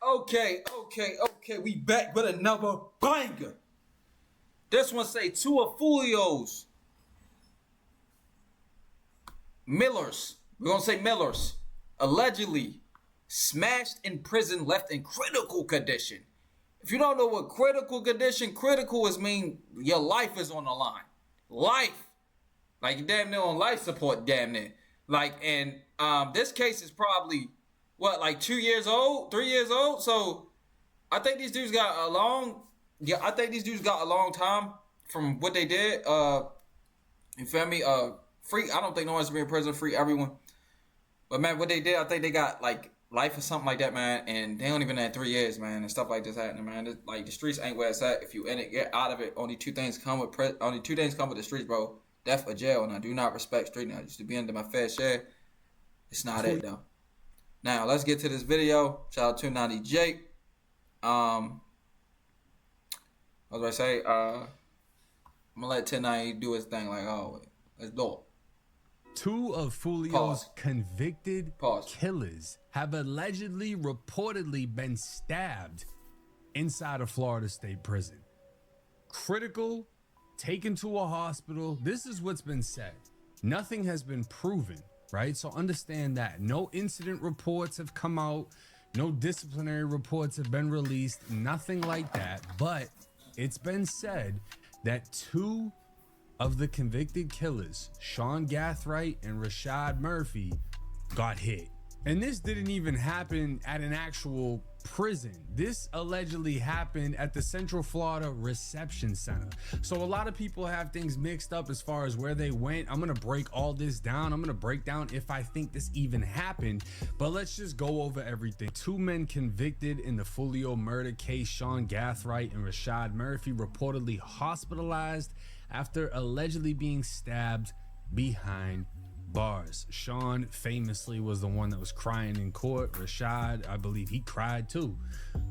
Okay. We back with another banger. This one say two of Foolio's Millers. We're gonna say Millers. Allegedly smashed in prison, left in critical condition. If you don't know what critical is mean your life is on the line. Life. Like you're damn near on life support, damn near. Like, and this case is probably what, like 2 years old, 3 years old. So I think these dudes got a long time from what they did. You feel me? Free. I don't think no one's been in prison. Free everyone. But man, what they did, I think they got like life or something like that, man. And they don't even have 3 years, man, and stuff like this happening, man. Like the streets ain't where it's at. If you in it, get out of it. Only two things come with the streets, bro. Death or jail. And I do not respect street. Now I used to be under my fair share. It's not it though. Now let's get to this video. Shout out to 90 Jake. What was I say? I'm gonna let 1090 do his thing like always. Let's do it. Two of Foolio's convicted killers have allegedly reportedly been stabbed inside of Florida State Prison. Critical, taken to a hospital. This is what's been said. Nothing has been proven, right? So understand that. No incident reports have come out. No disciplinary reports have been released. Nothing like that. But it's been said that two of the convicted killers, Sean Gathright and Rashad Murphy, got hit. And this didn't even happen at an actual prison. This allegedly happened at the Central Florida Reception Center. So a lot of people have things mixed up as far as where they went. I'm gonna break all this down. I'm gonna break down if I think this even happened, but let's just go over everything. Two men convicted in the Foolio murder case, Sean Gathright and Rashad Murphy, reportedly hospitalized after allegedly being stabbed behind bars. Sean famously was the one that was crying in court. Rashad, I believe he cried too.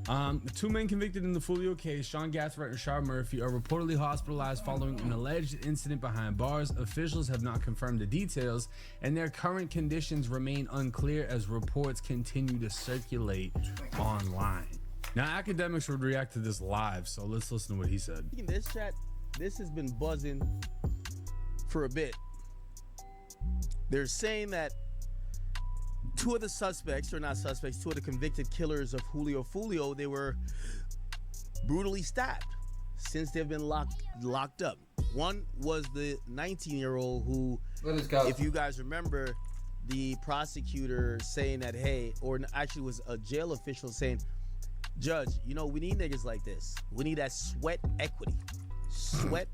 The two men convicted in the Foolio case, Sean Gathright and Rashad Murphy, are reportedly hospitalized following an alleged incident behind bars. Officials have not confirmed the details, and their current conditions remain unclear as reports continue to circulate online. Now, academics would react to this live, so let's listen to what he said. In this chat, this has been buzzing for a bit. They're saying that two of the suspects, or not suspects, two of the convicted killers of Julio Foolio, they were brutally stabbed since they've been locked up. One was the 19-year-old who, if you guys remember, the prosecutor saying that, hey, or actually was a jail official saying, Judge, you know, we need niggas like this. We need that sweat equity. Sweat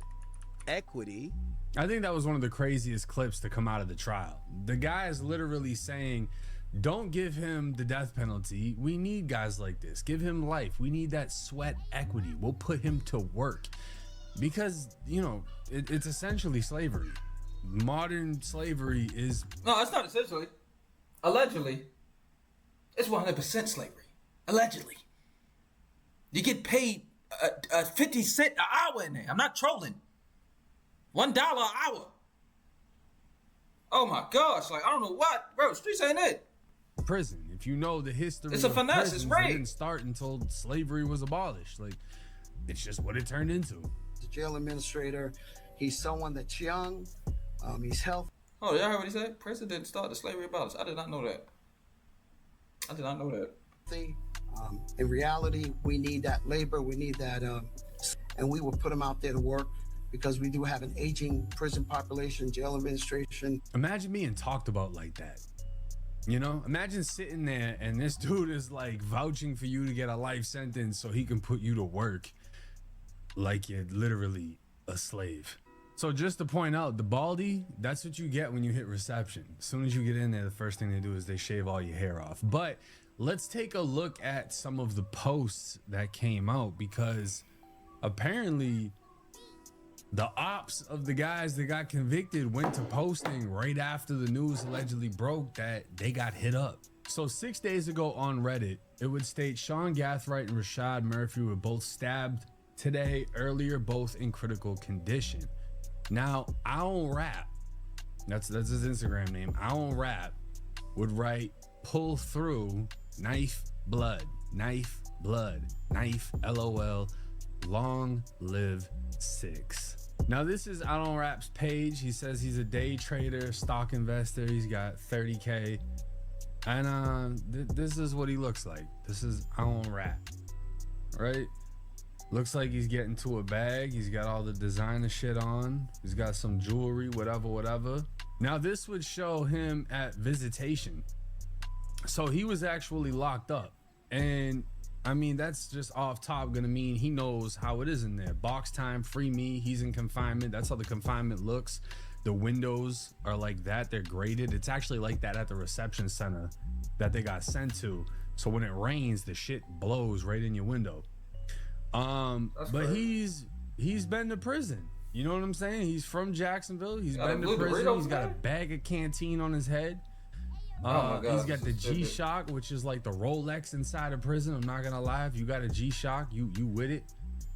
equity. I think that was one of the craziest clips to come out of the trial. The guy is literally saying, don't give him the death penalty. We need guys like this. Give him life. We need that sweat equity. We'll put him to work. Because, you know, it's essentially slavery. Modern slavery is... No, it's not essentially. Allegedly. It's 100% slavery. Allegedly. You get paid 50 cents an hour in there. I'm not trolling. $1 an hour. Oh my gosh! Like I don't know what, bro. Streets ain't it. Prison. If you know the history, it's a finesse. Prisons, it's rape. It didn't start until slavery was abolished. Like it's just what it turned into. The jail administrator. He's someone that's young. He's healthy. Oh, y'all heard what he said? Prison didn't start the slavery abolished. I did not know that. I did not know that. In reality, we need that labor. We need that, and we will put them out there to work. Because we do have an aging prison population, jail administration. Imagine being talked about like that. You know, imagine sitting there and this dude is like vouching for you to get a life sentence so he can put you to work like you're literally a slave. So just to point out, the baldy, that's what you get when you hit reception. As soon as you get in there, the first thing they do is they shave all your hair off. But let's take a look at some of the posts that came out, because apparently the ops of the guys that got convicted went to posting right after the news allegedly broke that they got hit up. So 6 days ago on Reddit, it would state Sean Gathright and Rashad Murphy were both stabbed today, earlier, both in critical condition. Now, I don't rap. That's his Instagram name. I don't rap would write pull through knife blood. knife, blood, knife, LOL, long live 6. Now this is Out on Rap's page. He says he's a day trader, stock investor. He's got 30K. And this is what he looks like. This is Out on Rap, right? Looks like he's getting to a bag. He's got all the designer shit on. He's got some jewelry, whatever. Now this would show him at visitation. So he was actually locked up. And I mean, that's just off top gonna mean he knows how it is in there. Box time, free me, he's in confinement. That's how the confinement looks. The windows are like that, they're graded. It's actually like that at the reception center that they got sent to. So when it rains, the shit blows right in your window. But he's been to prison. You know what I'm saying? He's from Jacksonville. He's been to prison. He's got a bag of canteen on his head. He's got the G-Shock, which is like the Rolex inside of prison. I'm not gonna lie, if you got a G-Shock, you with it,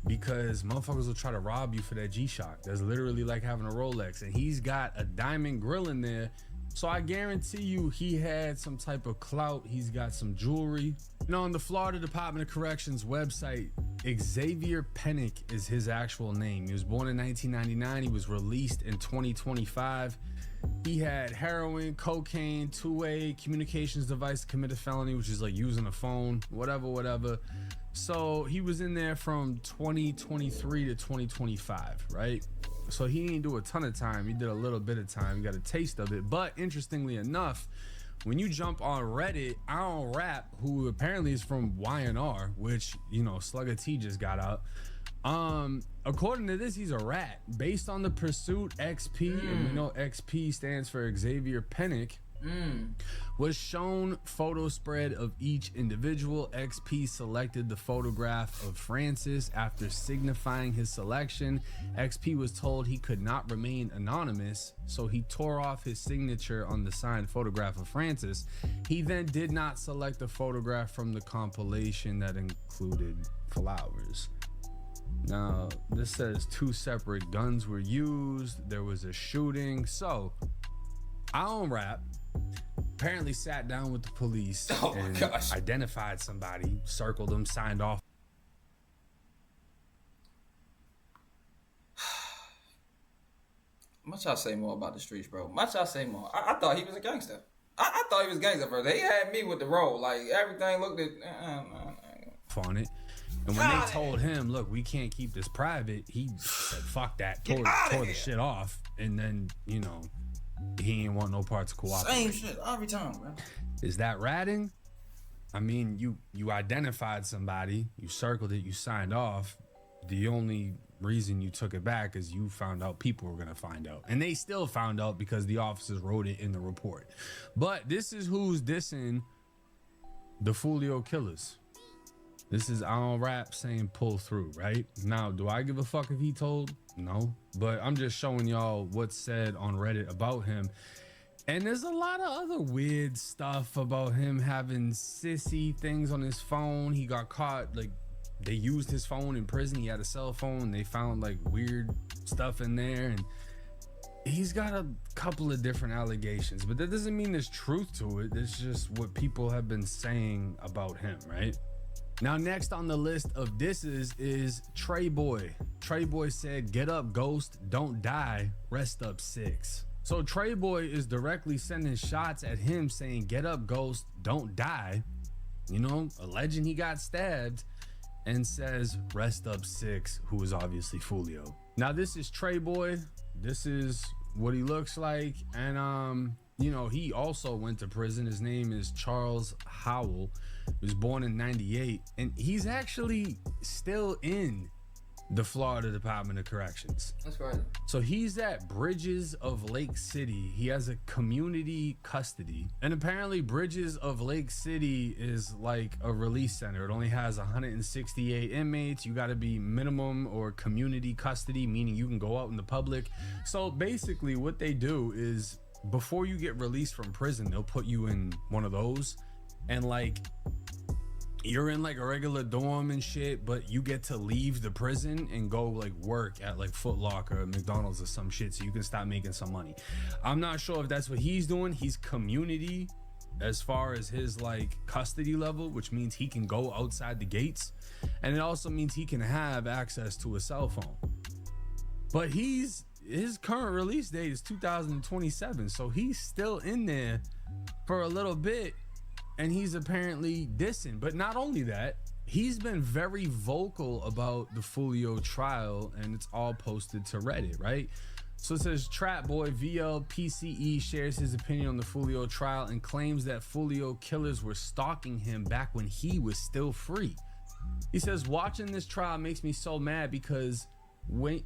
because motherfuckers will try to rob you for that G-Shock. That's literally like having a Rolex. And he's got a diamond grill in there, so I guarantee you he had some type of clout. He's got some jewelry. You know, on the Florida Department of Corrections website, Xavier Pennick is his actual name. He was born in 1999. He was released in 2025. He had heroin, cocaine, two-way communications device to commit a felony, which is like using a phone, whatever. So he was in there from 2023 to 2025, right? So he didn't do a ton of time. He did a little bit of time, got a taste of it. But interestingly enough, when you jump on Reddit, I don't rap, who apparently is from YNR, which, you know, Slugger T just got out. According to this, he's a rat. Based on the Pursuit XP, and we know XP stands for Xavier Pennick, was shown photo spread of each individual. XP selected the photograph of Francis. After signifying his selection, XP was told he could not remain anonymous, so he tore off his signature on the signed photograph of Francis. He then did not select a photograph from the compilation that included flowers. Now, this says 2 separate guns were used. There was a shooting. So, I don't rap. Apparently sat down with the police and identified somebody, circled them, signed off. Much I say more about the streets, bro. Much I say more. I thought he was a gangster. I thought he was a gangster first. He had me with the role. Like, everything looked at... on it. And when they told him, look, we can't keep this private, he said, fuck that, tore the shit off. And then, you know, he ain't want no parts of cooperate. Same shit every time, man. Is that ratting? I mean, you identified somebody, you circled it, you signed off. The only reason you took it back is you found out people were gonna find out. And they still found out because the officers wrote it in the report. But this is who's dissing the Foolio killers. This is on Rap saying pull through, right? Now, do I give a fuck if he told? No. But I'm just showing y'all what's said on Reddit about him. And there's a lot of other weird stuff about him having sissy things on his phone. He got caught, like, they used his phone in prison. He had a cell phone. They found, like, weird stuff in there. And he's got a couple of different allegations. But that doesn't mean there's truth to it. It's just what people have been saying about him, right? Now, next on the list of disses is Trey Boy. Trey Boy said, get up, ghost, don't die, rest up 6. So Trey Boy is directly sending shots at him saying, get up, ghost, don't die. You know, alleging he got stabbed, and says, rest up 6, who is obviously Foolio. Now, this is Trey Boy. This is what he looks like. And, you know, he also went to prison. His name is Charles Howell. He was born in 98, and he's actually still in the Florida Department of Corrections. That's right. So he's at Bridges of Lake City. He has a community custody, and apparently Bridges of Lake City is like a release center. It only has 168 inmates. You got to be minimum or community custody, meaning you can go out in the public. So basically what they do is, before you get released from prison, they'll put you in one of those, and like you're in like a regular dorm and shit, but you get to leave the prison and go like work at like Foot Locker or McDonald's or some shit, so you can start making some money. I'm not sure if that's what he's doing. He's community as far as his like custody level, which means he can go outside the gates, and it also means he can have access to a cell phone. But his current release date is 2027, so he's still in there for a little bit, and he's apparently dissing. But not only that, he's been very vocal about the Foolio trial, and it's all posted to Reddit, right? So it says, Trap Boy VLPCE shares his opinion on the Foolio trial and claims that Foolio killers were stalking him back when he was still free. He says, watching this trial makes me so mad because we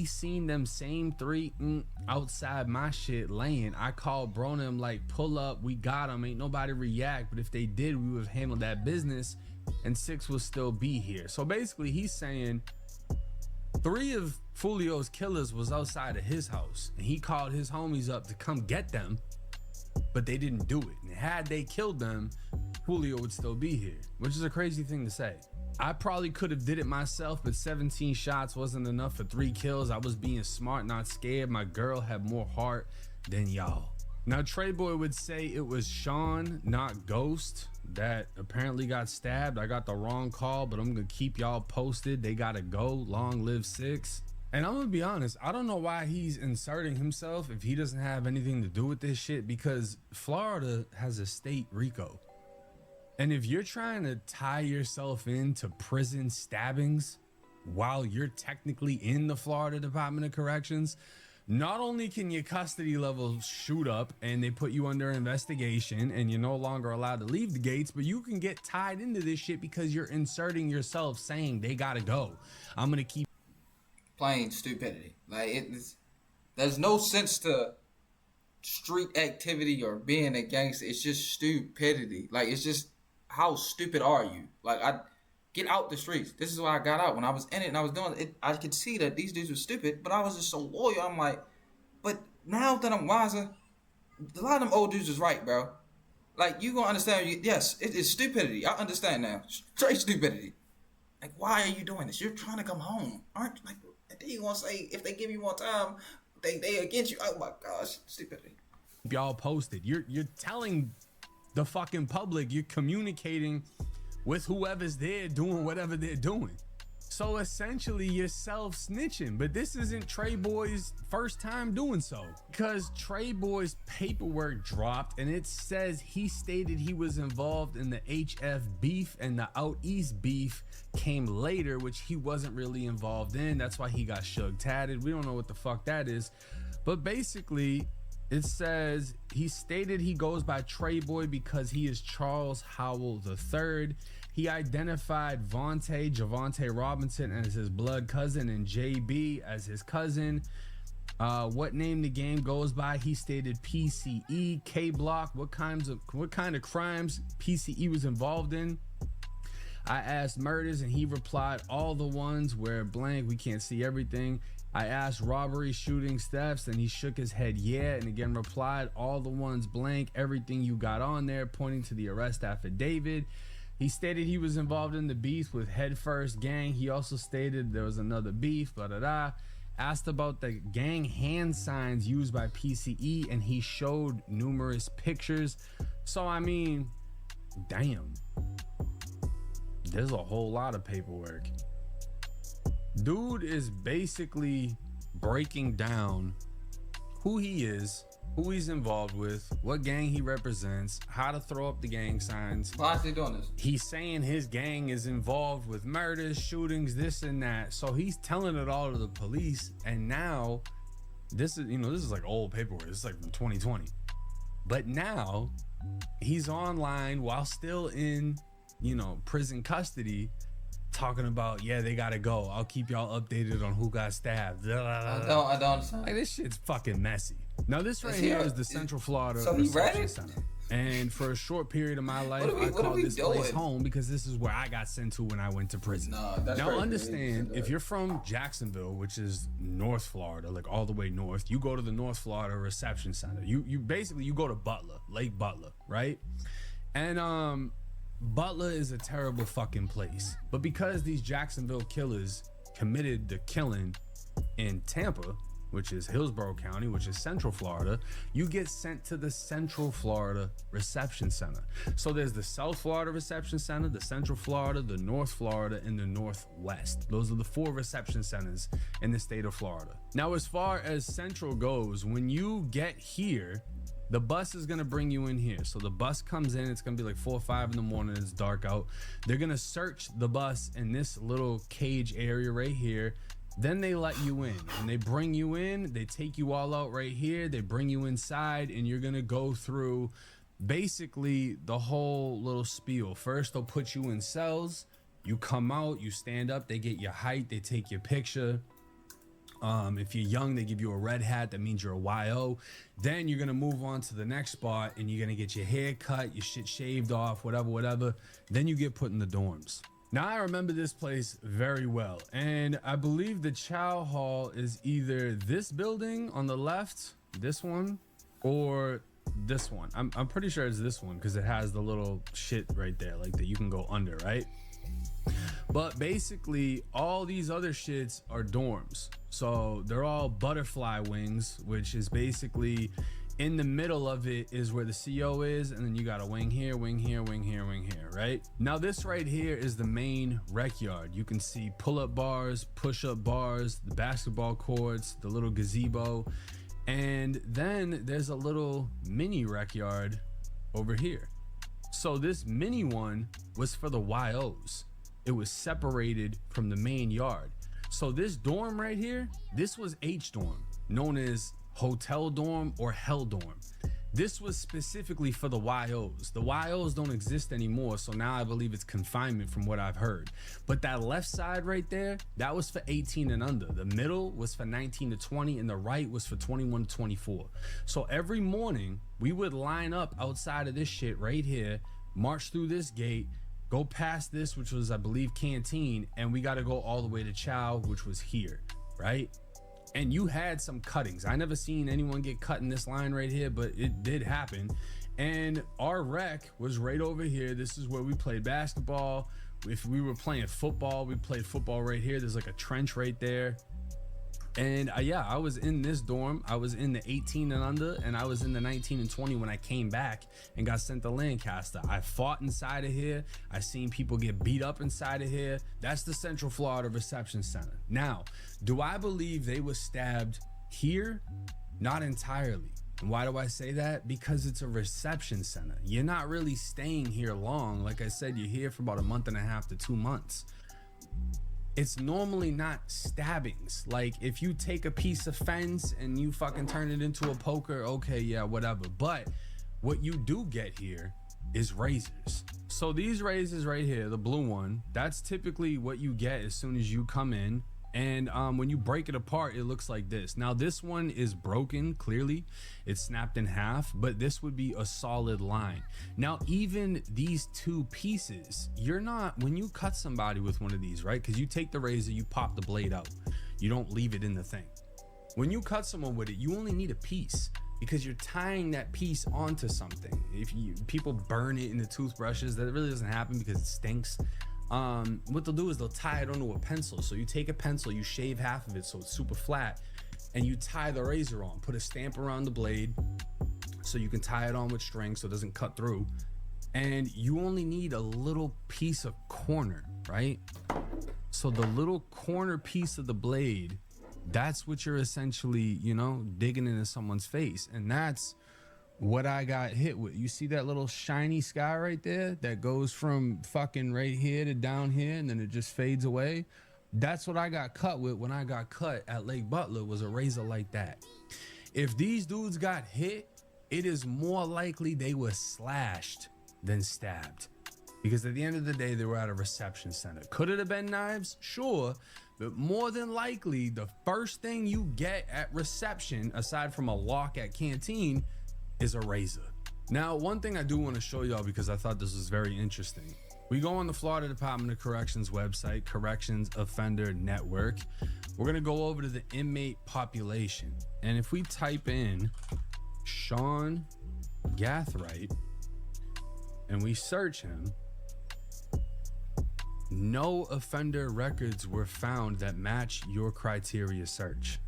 seen them same three outside my shit laying. I called Bronham like, pull up, we got them, ain't nobody react, but if they did, we would have handled that business and 6 will still be here. So basically he's saying 3 of Foolio's killers was outside of his house, and he called his homies up to come get them, but they didn't do it. And had they killed them, Julio would still be here, which is a crazy thing to say. I probably could have did it myself, but 17 shots wasn't enough for 3 kills. I was being smart, not scared. My girl had more heart than y'all. Now, Trey Boy would say it was Sean, not Ghost, that apparently got stabbed. I got the wrong call, but I'm gonna keep y'all posted. They gotta go. Long live 6. And I'm gonna be honest, I don't know why he's inserting himself if he doesn't have anything to do with this shit, because Florida has a state RICO. And if you're trying to tie yourself into prison stabbings while you're technically in the Florida Department of Corrections, not only can your custody levels shoot up and they put you under investigation and you're no longer allowed to leave the gates, but you can get tied into this shit because you're inserting yourself saying they gotta go. I'm gonna keep plain stupidity. Like there's no sense to street activity or being a gangster. It's just stupidity. Like, it's just, how stupid are you? Like, I get out the streets. This is why I got out. When I was in it and I was doing it, I could see that these dudes were stupid, but I was just so loyal. I'm like, but now that I'm wiser, a lot of them old dudes is right, bro. Like, you gonna understand, yes, it is stupidity. I understand now. Straight stupidity. Like, why are you doing this? You're trying to come home. Aren't, like, and then you gonna say, if they give you more time, they against you. Oh my gosh, stupidity. Y'all posted. You're telling the fucking public, you're communicating with whoever's there doing whatever they're doing. So essentially you're self-snitching, but this isn't Trey Boy's first time doing so, because Trey Boy's paperwork dropped and it says he stated he was involved in the HF beef, and the Out East beef came later, which he wasn't really involved in. That's why he got shug tatted. We don't know what the fuck that is, but basically it says he stated he goes by Trey Boy because he is Charles Howell III. He identified Javante Robinson as his blood cousin and JB as his cousin. What name the game goes by? He stated PCE, K Block. What kind of crimes PCE was involved in? I asked murders and he replied all the ones where blank, we can't see everything. I asked robbery, shootings, thefts, and he shook his head yeah, and again replied all the ones blank, everything you got on there, pointing to the arrest affidavit. He stated he was involved in the beef with Head First Gang. He also stated there was another beef, blah, blah, blah. Asked about the gang hand signs used by PCE, and he showed numerous pictures. So, I mean, damn. There's a whole lot of paperwork. Dude is basically breaking down who he is, who he's involved with, what gang he represents, how to throw up the gang signs. Why is he doing this? He's saying his gang is involved with murders, shootings, this and that. So he's telling it all to the police. And now this is like old paperwork. This is like from 2020. But now he's online while still in, prison custody, talking about, yeah, they gotta go. I'll keep y'all updated on who got stabbed. I don't understand. Like, this shit's fucking messy. Now this right here is the Central Florida Reception Center. And for a short period of my life, I called this place home because this is where I got sent to when I went to prison. Now understand, if you're from Jacksonville, which is North Florida, like all the way north, you go to the North Florida Reception Center. You basically go to Butler, Lake Butler, right? And Butler is a terrible fucking place. But because these Jacksonville killers committed the killing in Tampa, which is Hillsborough County, which is Central Florida, you get sent to the Central Florida Reception Center. So there's the South Florida Reception Center, the Central Florida, the North Florida, and the Northwest. Those are the 4 reception centers in the state of Florida. Now, as far as Central goes, when you get here, the bus is gonna bring you in here. So the bus comes in, it's gonna be like 4 or 5 in the morning, it's dark out. They're gonna search the bus in this little cage area right here. Then they let you in and they bring you in, they take you all out right here, they bring you inside, and you're gonna go through basically the whole little spiel. First, they'll put you in cells, you come out, you stand up, they get your height, they take your picture. If you're young, they give you a red hat. That means you're a YO. Then you're going to move on to the next spot and you're going to get your hair cut, your shit shaved off, whatever. Then you get put in the dorms. Now, I remember this place very well. And I believe the chow hall is either this building on the left, this one, or this one. I'm pretty sure it's this one because it has the little shit right there, like that you can go under, right? But basically, all these other shits are dorms. So they're all butterfly wings, which is basically in the middle of it is where the CO is. And then you got a wing here, wing here, wing here, wing here, right? Now, this right here is the main rec yard. You can see pull-up bars, push-up bars, the basketball courts, the little gazebo. And then there's a little mini rec yard over here. So this mini one was for the YOs. It was separated from the main yard. So this dorm right here, this was H dorm, known as hotel dorm or hell dorm. This was specifically for the YOs. The YOs don't exist anymore, so now I believe it's confinement from what I've heard. But that left side right there, that was for 18 and under. The middle was for 19 to 20, and the right was for 21 to 24. So every morning, we would line up outside of this shit right here, march through this gate, go past this, which was, I believe, canteen, and we got to go all the way to chow, which was here, right? And you had some cuttings. I never seen anyone get cut in this line right here, but it did happen. And our rec was right over here. This is where we played basketball. If we were playing football, we played football right here. There's like a trench right there. And yeah, I was in this dorm. I was in the 18 and under, and I was in the 19 and 20 when I came back and got sent to Lancaster. I fought inside of here. I seen people get beat up inside of here. That's the Central Florida Reception Center. Now, do I believe they were stabbed here? Not entirely. And why do I say that? Because it's a reception center. You're not really staying here long. Like I said, you're here for about a month and a half to 2 months. It's normally not stabbings. Like if you take a piece of fence and you fucking turn it into a poker, okay, yeah, whatever. But what you do get here is razors. So these razors right here, the blue one, that's typically what you get as soon as you come in. And when you break it apart, it looks like this. Now this one is broken, clearly it's snapped in half, but this would be a solid line. Now even these 2 pieces, you're not, when you cut somebody with one of these, right? Because you take the razor, you pop the blade out, you don't leave it in the thing. When you cut someone with it, you only need a piece because you're tying that piece onto something. If people burn it in the toothbrushes, that really doesn't happen because it stinks. What they'll do is they'll tie it onto a pencil. So you take a pencil, you shave half of it so it's super flat, and you tie the razor on, put a stamp around the blade so you can tie it on with string so it doesn't cut through. And you only need a little piece of corner, right? So the little corner piece of the blade, that's what you're essentially, you know, digging into someone's face. And that's what I got hit with. You see that little shiny sky right there that goes from fucking right here to down here and then it just fades away? That's what I got cut with when I got cut at Lake Butler, was a razor like that. If these dudes got hit, it is more likely they were slashed than stabbed, because at the end of the day, they were at a reception center. Could it have been knives? Sure. But more than likely, the first thing you get at reception, aside from a lock at canteen, is a razor. Now, one thing I do want to show y'all, because I thought this was very interesting. We go on the Florida Department of Corrections website, Corrections Offender Network. We're going to go over to the inmate population. And if we type in Sean Gathright and we search him, no offender records were found that match your criteria search.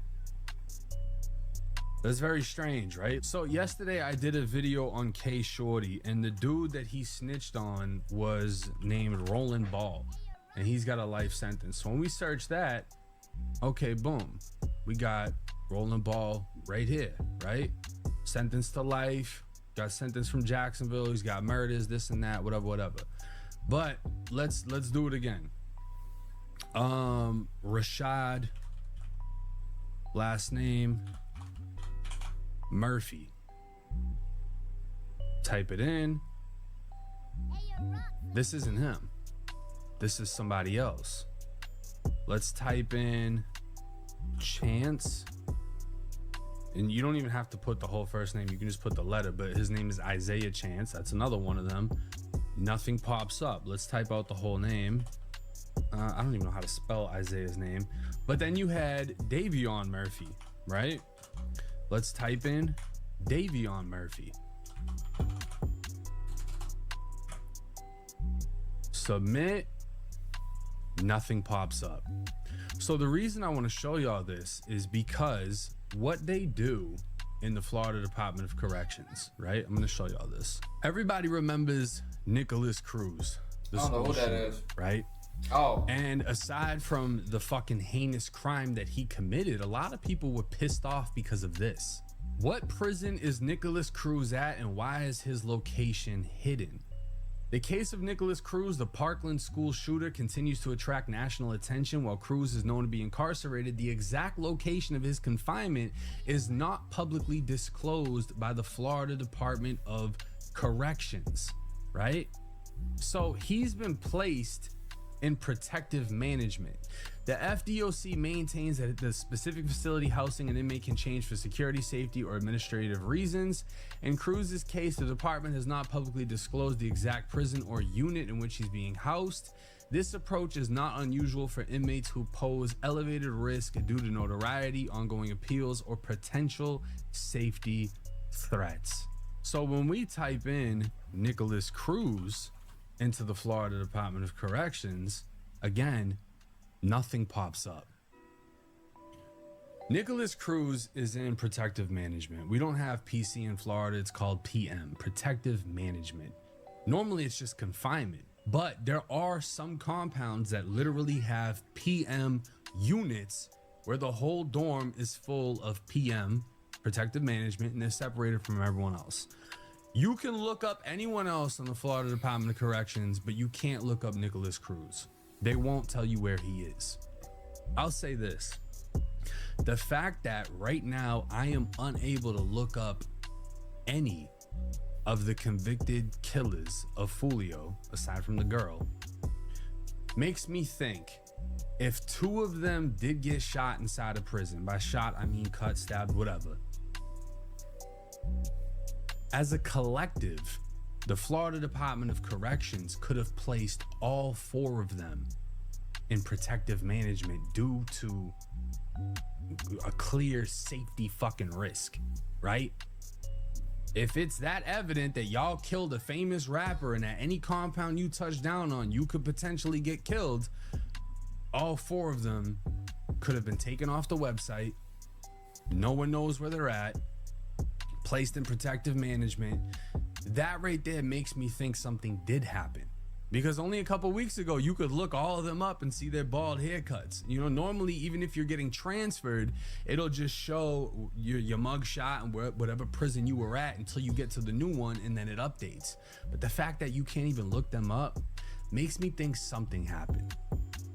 That's very strange, right? So yesterday I did a video on K Shorty, and the dude that he snitched on was named Roland Ball, and he's got a life sentence. So when we search that, okay, boom, we got Roland Ball right here, right? Sentenced to life, got sentenced from Jacksonville, he's got murders, this and that, whatever. But let's do it again. Rashad, last name Murphy. Type it in. This isn't him. This is somebody else. Let's type in Chance. And you don't even have to put the whole first name. You can just put the letter, but his name is Isaiah Chance. That's another one of them. Nothing pops up. Let's type out the whole name. I don't even know how to spell Isaiah's name. But then you had Davion Murphy, right? Let's type in Davion Murphy. Submit. Nothing pops up. So the reason I want to show y'all this is because what they do in the Florida Department of Corrections, right? I'm going to show y'all this. Everybody remembers Nicholas Cruz. I don't know who that is. Right? Oh. And aside from the fucking heinous crime that he committed, a lot of people were pissed off because of this. What prison is Nicholas Cruz at, and why is his location hidden? The case of Nicholas Cruz, the Parkland school shooter, continues to attract national attention. While Cruz is known to be incarcerated, the exact location of his confinement is not publicly disclosed by the Florida Department of Corrections, right? So he's been placed in protective management. The FDOC maintains that the specific facility housing an inmate can change for security, safety, or administrative reasons. In Cruz's case, the department has not publicly disclosed the exact prison or unit in which he's being housed. This approach is not unusual for inmates who pose elevated risk due to notoriety, ongoing appeals, or potential safety threats. So when we type in Nicholas Cruz into the Florida Department of Corrections, again, nothing pops up. Nicholas Cruz is in protective management. We don't have PC in Florida. It's called PM, protective management. Normally it's just confinement, but there are some compounds that literally have PM units where the whole dorm is full of PM, protective management, and they're separated from everyone else. You can look up anyone else in the Florida Department of Corrections, but you can't look up Nicholas Cruz. They won't tell you where he is. I'll say this. The fact that right now I am unable to look up any of the convicted killers of Foolio, aside from the girl, makes me think if two of them did get shot inside a prison, by shot I mean cut, stabbed, whatever, as a collective, the Florida Department of Corrections could have placed all four of them in protective management due to a clear safety fucking risk, right? If it's that evident that y'all killed a famous rapper and at any compound you touch down on, you could potentially get killed, all four of them could have been taken off the website. No one knows where they're at. Placed in protective management. That right there makes me think something did happen, because only a couple weeks ago you could look all of them up and see their bald haircuts. You know, normally even if you're getting transferred, it'll just show your mug shot and whatever prison you were at until you get to the new one, and then it updates. But the fact that you can't even look them up makes me think something happened.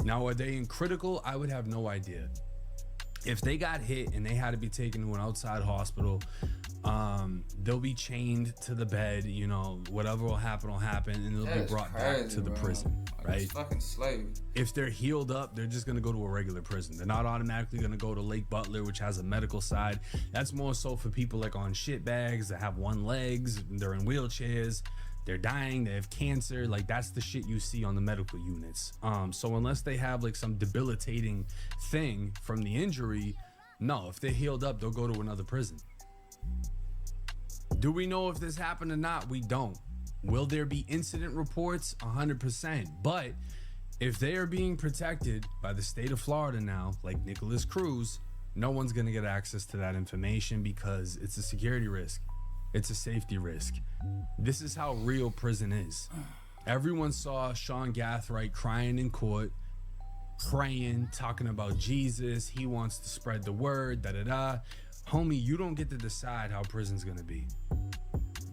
Now, are they in critical? I would have no idea. If they got hit and they had to be taken to an outside hospital, they'll be chained to the bed, you know, whatever will happen, and they'll be brought back to the prison, right? Fucking slave. If they're healed up, they're just gonna go to a regular prison. They're not automatically gonna go to Lake Butler, which has a medical side. That's more so for people like on shit bags that have one legs, they're in wheelchairs, they're dying, they have cancer. Like, that's the shit you see on the medical units. So unless they have like some debilitating thing from the injury, no, if they're healed up, they'll go to another prison. Do we know if this happened or not? We don't. Will there be incident reports? 100%. But if they are being protected by the state of Florida now, like Nicholas Cruz, No one's going to get access to that information because it's a security risk. It's a safety risk. This is how real prison is. Everyone saw Sean Gathright crying in court, praying, talking about Jesus. He wants to spread the word, da-da-da. Homie, you don't get to decide how prison's going to be.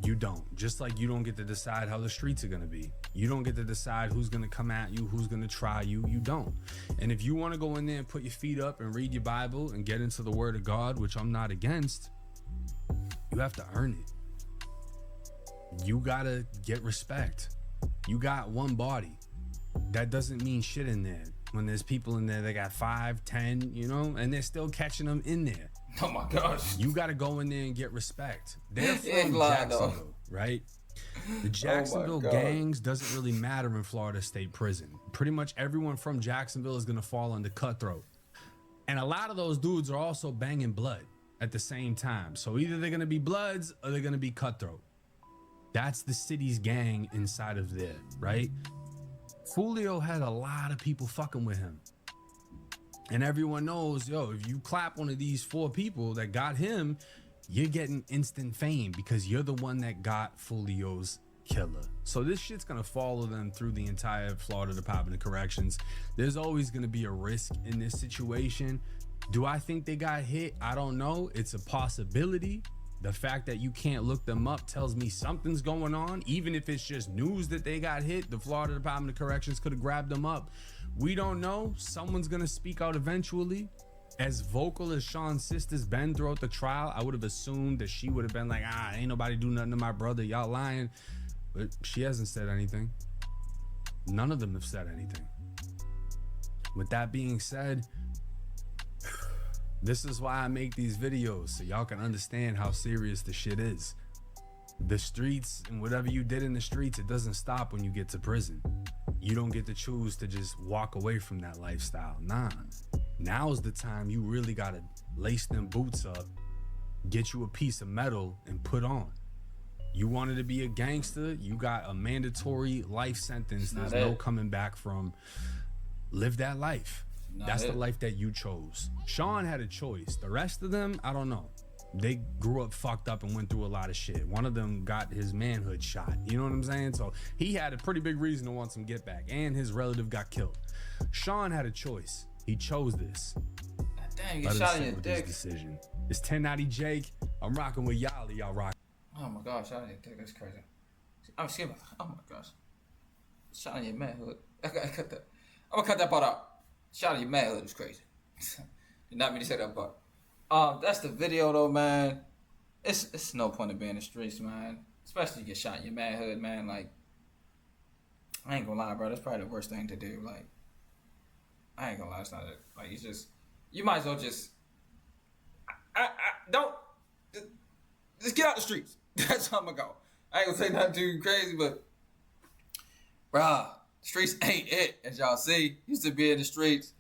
You don't. Just like you don't get to decide how the streets are going to be. You don't get to decide who's going to come at you, who's going to try you. You don't. And if you want to go in there and put your feet up and read your Bible and get into the word of God, which I'm not against, you have to earn it. You got to get respect. You got one body. That doesn't mean shit in there. When there's people in there that got 5, 10, you know, and they're still catching them in there. Oh my gosh. You got to go in there and get respect. They're from Jacksonville, right? The Jacksonville gangs doesn't really matter in Florida State Prison. Pretty much everyone from Jacksonville is going to fall under Cutthroat. And a lot of those dudes are also banging blood at the same time. So either they're going to be Bloods or they're going to be Cutthroat. That's the city's gang inside of there, right? Foolio had a lot of people fucking with him. And everyone knows, yo, if you clap one of these 4 people that got him, you're getting instant fame because you're the one that got Foolio's killer. So this shit's gonna follow them through the entire Florida Department of Corrections. There's always gonna be a risk in this situation. Do I think they got hit? I don't know. It's a possibility. The fact that you can't look them up tells me something's going on. Even if it's just news that they got hit, the Florida Department of Corrections could have grabbed them up. We don't know. Someone's gonna speak out eventually. As vocal as Sean's sister's been throughout the trial, I would have assumed that she would have been like, ain't nobody do nothing to my brother, y'all lying. But she hasn't said anything. None of them have said anything. With that being said, this is why I make these videos, so y'all can understand how serious the shit is. The streets and whatever you did in the streets, it doesn't stop when you get to prison. You don't get to choose to just walk away from that lifestyle. Nah. Now's the time you really gotta lace them boots up, get you a piece of metal and put on. You wanted to be a gangster, you got a mandatory life sentence there's no coming back from. Live that life. That's the life that you chose. Sean had a choice. The rest of them, I don't know. They grew up fucked up and went through a lot of shit. One of them got his manhood shot. You know what I'm saying? So he had a pretty big reason to want some get back, and his relative got killed. Sean had a choice. He chose this. Damn, you shot in your dick. Decision. It's 1090 Jake. I'm rocking with y'all. Y'all rock. Oh my gosh, shot in your dick. That's crazy. I'm scared. Oh my gosh. Shot in your manhood. I cut that. I'm gonna cut that part out. Shot in your manhood is crazy. Did not mean to say that part. That's the video though, man. It's no point in being in the streets, man. Especially you get shot in your manhood, man. Like, I ain't gonna lie, bro. That's probably the worst thing to do. Like, I ain't gonna lie, it's not it. Like, it's just, you might as well just, don't, just get out the streets. That's how I'm gonna go. I ain't gonna say nothing too crazy, but, bruh, streets ain't it, as y'all see. Used to be in the streets.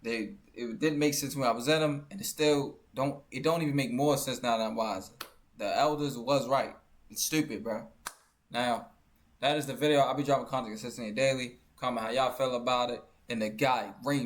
It didn't make sense when I was in them, and it don't even make more sense now that I'm wiser. The elders was right. It's stupid, bro. Now, that is the video. I'll be dropping content consistently daily. Comment how y'all feel about it. And the guy, Rino.